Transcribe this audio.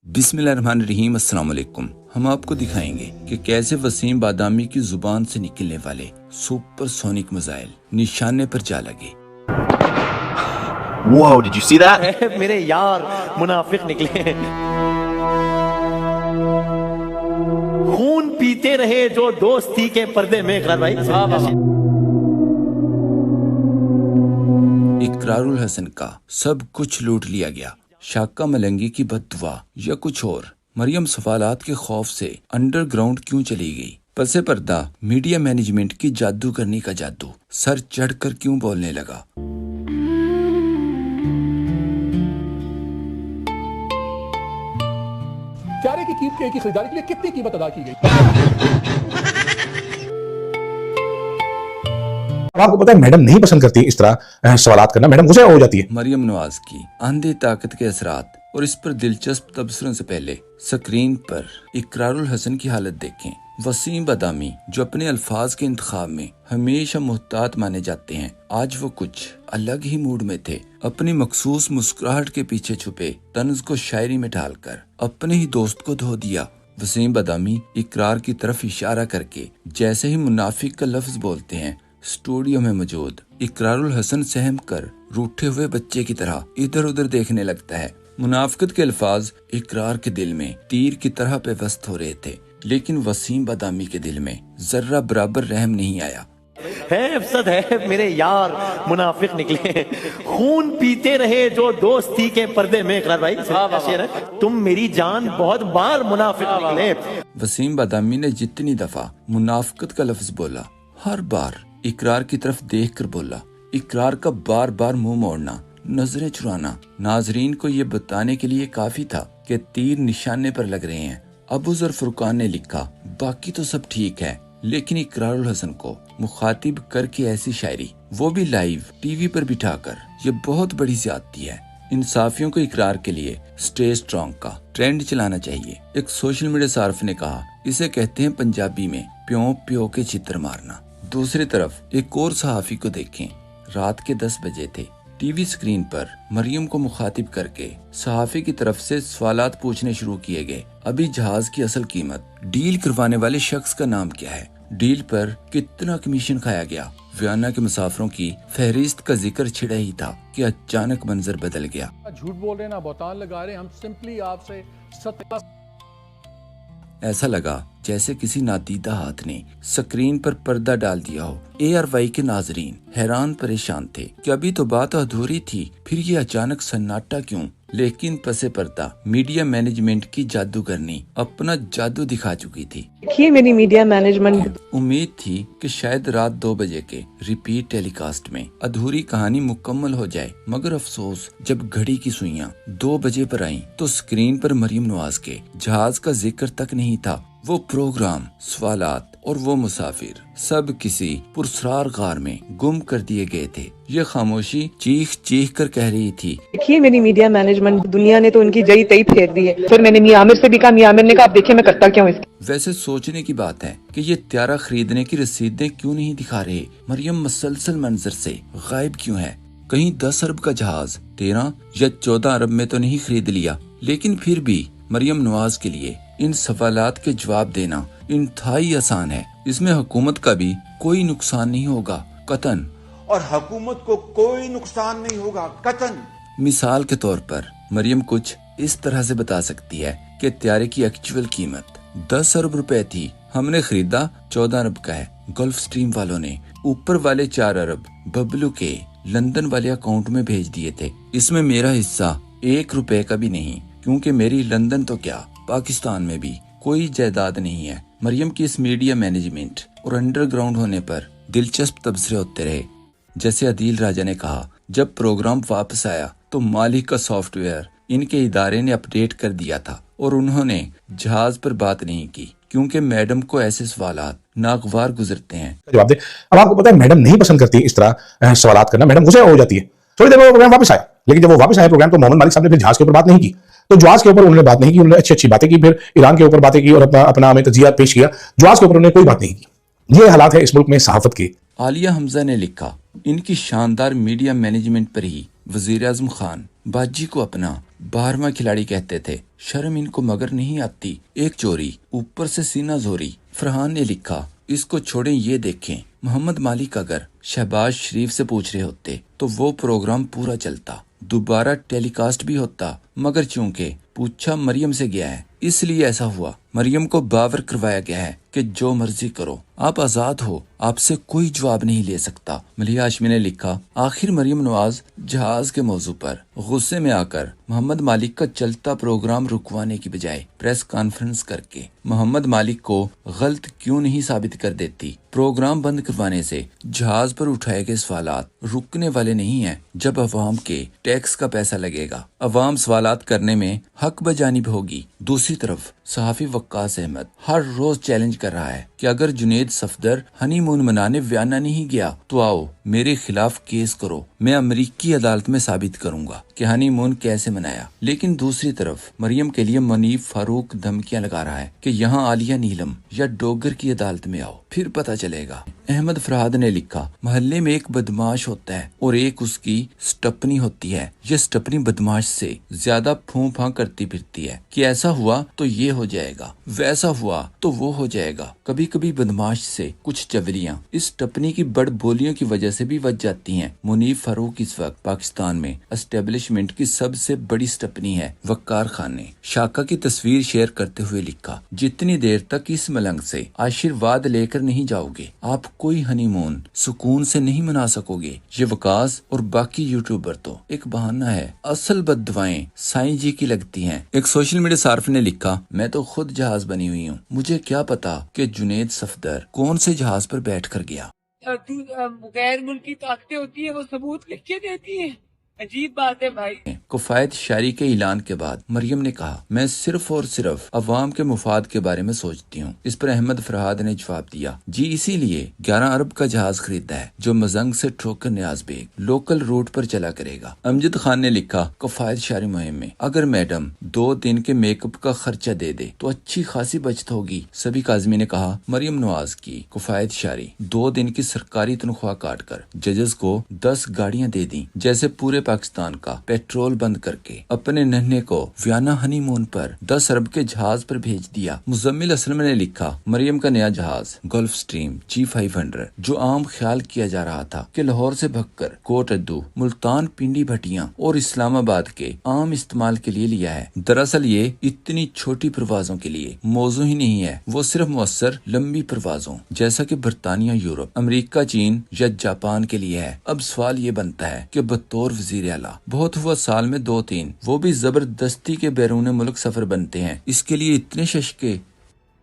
बिस्मिल्लाहिर्रहमानिर्रहीम। अस्सलाम वालेकुम। हम आपको दिखाएंगे कि कैसे वसीम बादामी की जुबान से निकलने वाले सुपरसोनिक मिसाइल निशाने पर जा लगे। Whoa, did you see that? मेरे यार मुनाफिक निकले। खून पीते रहे जो दोस्ती के पर्दे में। भाई इकरारुल हसन का सब कुछ लूट लिया गया, शाका मलंगी की बददुआ या कुछ और। मरियम सवालात के खौफ से अंडरग्राउंड क्यों चली गई? पसे पर्दा मीडिया मैनेजमेंट की जादू करने का जादू सर चढ़कर क्यों बोलने लगा? चारे की खरीदारी के लिए कितनी कीमत अदा की गई? अब आपको पता है मैडम नहीं पसंद करती इस तरह सवालात करना, मैडम गुस्सा हो जाती है। मरियम नवाज की आंधी ताकत के असरात और इस पर दिलचस्प तबसरों से पहले स्क्रीन पर इकरारुल हसन की हालत देखें। वसीम बादामी जो अपने अल्फाज के इंतखाब में हमेशा मुहतात माने जाते हैं, आज वो कुछ अलग ही मूड में थे। अपनी मखसूस मुस्कुराहट के पीछे छुपे तंज को शायरी में ढालकर अपने ही दोस्त को धो दिया। वसीम बादामी इकरार की तरफ इशारा करके जैसे ही मुनाफिक का लफ्ज बोलते हैं, स्टूडियो में मौजूद इकरारुल हसन सहम कर रूठे हुए बच्चे की तरह इधर उधर देखने लगता है। मुनाफिकत के अल्फाज इकरार के दिल में तीर की तरह पेवस्त हो रहे थे, लेकिन वसीम बादामी के दिल में जर्रा बराबर रहम नहीं आया। है अफसद है मेरे यार मुनाफिक निकले। खून पीते रहे जो दोस्ती के पर्दे में। भाई तुम मेरी जान बहुत बार मुनाफिक निकले। वसीम बादामी ने जितनी दफा मुनाफिकत का लफ्ज बोला, हर बार इकरार की तरफ देखकर बोला। इकरार का बार बार मुंह मोड़ना, नजरें चुराना नाजरीन को ये बताने के लिए काफी था कि तीर निशाने पर लग रहे हैं। अबू जर फुरकान ने लिखा, बाकी तो सब ठीक है, लेकिन इकरारुल हसन को मुखातिब करके ऐसी शायरी, वो भी लाइव टीवी पर बिठाकर, ये बहुत बड़ी ज्यादती है। इंसाफियों को इकरार के लिए स्टे स्ट्रॉन्ग का ट्रेंड चलाना चाहिए। एक सोशल मीडिया सार्फ ने कहा, इसे कहते हैं पंजाबी में प्यों प्यो के चित्र मारना। दूसरी तरफ एक और सहाफी को देखें, रात के 10 बजे थे। टीवी स्क्रीन पर मरियम को मुखातिब करके सहाफी की तरफ से सवालात पूछने शुरू किए गए। अभी जहाज की असल कीमत, डील करवाने वाले शख्स का नाम क्या है, डील पर कितना कमीशन खाया गया, वियना के मुसाफिरों की फहरिस्त का जिक्र छिड़ा ही था कि अचानक मंजर बदल गया। झूठ बोल रहे ना बहतान लगा रहे, हम सिंपली आपसे सत्य। ऐसा लगा जैसे किसी नादीदा हाथ ने स्क्रीन पर पर्दा डाल दिया हो। ARY के नाजरीन हैरान परेशान थे कि अभी तो बात अधूरी थी, फिर ये अचानक सन्नाटा क्यों? लेकिन पसे पर्दा मीडिया मैनेजमेंट की जादूगरनी अपना जादू दिखा चुकी थी। देखिए मेरी मीडिया मैनेजमेंट। उम्मीद थी कि शायद रात 2 बजे के रिपीट टेलीकास्ट में अधूरी कहानी मुकम्मल हो जाए, मगर अफसोस जब घड़ी की सुइयां 2 बजे पर आईं तो स्क्रीन पर मरियम नवाज के जहाज का जिक्र तक नहीं था। वो प्रोग्राम, सवालात और वो मुसाफिर सब किसी पुरस्रार गार में गुम कर दिए गए थे। ये खामोशी चीख चीख कर कह रही थी, देखिए मेरी मीडिया मैनेजमेंट, दुनिया ने तो उनकी जई तई फेर दी है। फिर मैंने मियां आमिर से भी कहा, मियां आमिर ने कहा, आप देखिए मैं करता क्यों इसके। वैसे सोचने की बात है कि ये त्यारा खरीदने की रसीदें क्यों नहीं दिखा रहे? मरियम मुसलसल मंजर से गायब क्यों है? कहीं 10 अरब का जहाज 13 या 14 अरब में तो नहीं खरीद लिया? लेकिन फिर भी मरियम नवाज के लिए इन सवालात के जवाब देना इंतहाई आसान है। इसमें हुकूमत का भी कोई नुकसान नहीं होगा, कतन। और हुकूमत को कोई नुकसान नहीं होगा, कतन। मिसाल के तौर पर मरियम कुछ इस तरह से बता सकती है कि त्यारे की एक्चुअल कीमत 10 अरब रुपए थी, हमने खरीदा 14 अरब का है। गल्फ स्ट्रीम वालों ने ऊपर वाले 4 अरब बबलू के लंदन वाले अकाउंट में भेज दिए थे। इसमें मेरा हिस्सा 1 रुपए का भी नहीं, क्योंकि मेरी लंदन तो क्या पाकिस्तान में भी कोई जायदाद नहीं है। मरियम की इस मीडिया मैनेजमेंट और अंडरग्राउंड होने पर दिलचस्प तबसरे होते रहे। जैसे अदील राजा ने कहा, जब प्रोग्राम वापस आया तो मालिक का सॉफ्टवेयर इनके इदारे ने अपडेट कर दिया था और उन्होंने जहाज पर बात नहीं की, क्योंकि मैडम को ऐसे सवालात नागवार गुजरते हैं। जवाब दे। अब आपको पता है मैडम नहीं पसंद करती इस तरह सवालात करना, मैडम गुस्सा हो जाती है। थोड़ी देर में प्रोग्राम वापस आया, लेकिन जब वो वापस आया प्रोग्राम तो मोहम्मद मालिक साहब ने फिर जहाज के ऊपर बात नहीं की। तो जहाज के ऊपर उन्होंने बात नहीं की, उन्होंने अच्छी अच्छी बातें की, फिर ईरान के ऊपर बातें की और अपना हमें तजिया पेश किया। जहाज के ऊपर उन्होंने कोई बात नहीं की। ये हालात है इस मुल्क में सहाफत के। आलिया हमजा ने लिखा, इनकी शानदार मीडिया मैनेजमेंट पर ही वजीर आजम खान बाजी को अपना 12वां खिलाड़ी कहते थे, शर्म इनको मगर नहीं आती, एक चोरी ऊपर से सीना जोरी। फरहान ने लिखा, इसको छोड़ें ये देखें। मोहम्मद मालिक अगर शहबाज शरीफ से पूछ रहे होते तो वो प्रोग्राम पूरा चलता, दोबारा टेलीकास्ट भी होता, मगर चूंकि पूछा मरियम से गया है इसलिए ऐसा हुआ। मरियम को बावर करवाया गया है कि जो मर्जी करो, आप आजाद हो, आपसे कोई जवाब नहीं ले सकता। मलिहा हाशमी ने लिखा, आखिर मरियम नवाज जहाज के मौजू पर गुस्से में आकर मोहम्मद मालिक का चलता प्रोग्राम रुकवाने की बजाय प्रेस कॉन्फ्रेंस करके मोहम्मद मालिक को गलत क्यों नहीं साबित कर देती। प्रोग्राम बंद करवाने से जहाज पर उठाए गए सवालात रुकने वाले नहीं हैं। जब अवाम के टैक्स का पैसा लगेगा, अवाम सवालात करने में हक बजानिब होगी। दूसरी तरफ सहाफी वक्कास अहमद हर रोज चैलेंज कर रहा है कि अगर जुनेद सफदर हनीमून मनाने वियना नहीं गया तो आओ मेरे खिलाफ केस करो, मैं अमेरिकी अदालत में साबित करूंगा कि हनीमून कैसे मनाया। लेकिन दूसरी तरफ मरियम के लिए मनीफ फारूक धमकियां लगा रहा है कि यहाँ आलिया नीलम या डोगर की अदालत में आओ, फिर पता चलेगा। अहमद फरहाद ने लिखा, मोहल्ले में एक बदमाश होता है और एक उसकी स्टपनी होती है। ये स्टपनी बदमाश से ज्यादा फूं फां करती फिरती है कि ऐसा हुआ तो ये हो जाएगा, वैसा हुआ तो वो हो जाएगा। कभी कभी बदमाश से कुछ चवलियां इस स्टपनी की बड़ बोलियों की वजह से भी बच जाती हैं। मुनीफ फारूक इस वक्त पाकिस्तान में एस्टेब्लिशमेंट की सबसे बड़ी स्टपनी है। वक्कार खान ने शाका की तस्वीर शेयर करते हुए लिखा, जितनी देर तक इस मलंग से आशीर्वाद लेकर नहीं जाओगे, आप कोई हनीमून सुकून से नहीं मना सकोगे। ये वकास और बाकी यूट्यूबर तो एक बहाना है, असल बद्दुआएं साईं जी की लगती हैं। एक सोशल मीडिया सार्फ ने लिखा, मैं तो खुद जहाज बनी हुई हूँ, मुझे क्या पता कि जुनेद सफदर कौन से जहाज पर बैठ कर गया। गैर मुल्की ताकतें होती है वो सबूत लिख के देती है, अजीब बात है भाई। कुफायत शारी के ऐलान के बाद मरियम ने कहा, मैं सिर्फ और सिर्फ अवाम के मुफाद के बारे में सोचती हूँ। इस पर अहमद फरहाद ने जवाब दिया, जी इसीलिए 11 अरब का जहाज खरीदा है जो मजंग से ठोकर न्याज बेग लोकल रूट पर चला करेगा। अमजद खान ने लिखा, कुफायत शारी मुहिम में अगर मैडम 2 दिन के मेकअप का खर्चा दे दे तो अच्छी खासी बचत होगी। सभी काजमी ने कहा, मरियम नवाज की कुफायत शारी 2 दिन की सरकारी तनख्वाह काट कर जजेस को 10 गाड़ियां दे दी, जैसे पूरे पाकिस्तान का पेट्रोल बंद करके अपने नन्हे को वियना हनीमून पर 10 अरब के जहाज पर भेज दिया। मुजम्मिल असलम ने लिखा, मरियम का नया जहाज गल्फ स्ट्रीम G500 जो आम ख्याल किया जा रहा था कि लाहौर से भगकर कोट अद्दू, मुल्तान, पिंडी, भटियां और इस्लामाबाद के आम इस्तेमाल के लिए लिया है। दरअसल ये इतनी छोटी परवाजों के लिए मौजू ही नहीं है, वो सिर्फ मुअस्सर लंबी परवाजों जैसा कि बरतानिया, यूरोप, अमेरिका, चीन या जापान के लिए है। अब सवाल ये बनता है कि बतौर वजीर आला बहुत हुआ साल में 2-3 वो भी जबरदस्ती के बैरून मुल्क सफर बनते हैं, इसके लिए इतने शशके